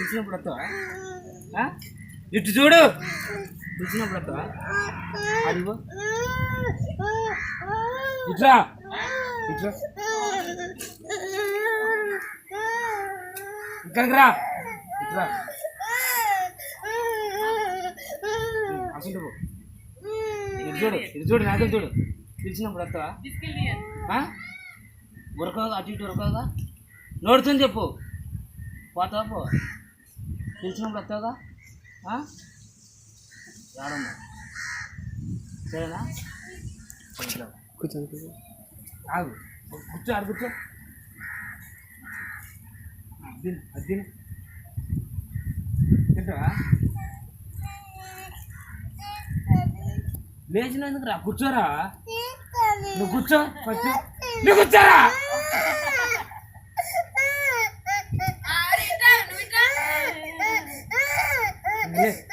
పిలిచినప్పుడు వస్తావా? ఇటు చూడు, పిలిచినప్పుడు వస్తావా? అడిగో ఇట్రా ఇట్రా, ఇక్కడికి రా, ఇట్రా అసలు ఇటు చూడు, ఇటు చూడు, నాకే చూడు. పిలిచినప్పుడు వస్తావా? ఉరకగా అటు ఇటు ఉరకగా నోడుతుంది చెప్పు, పోతావా? పో. పిలిచినప్పుడు వస్తావుగా? రాడమ్మా, సరేనా? కూర్చో, ఆగు, కూర్చో, ఆడు కూర్చో. అది తింటావా? లేచినందుకు రా, కూర్చోరా. నువ్వు కూర్చో, ఫస్ట్ నువ్వు కూర్చోరా. Yeah.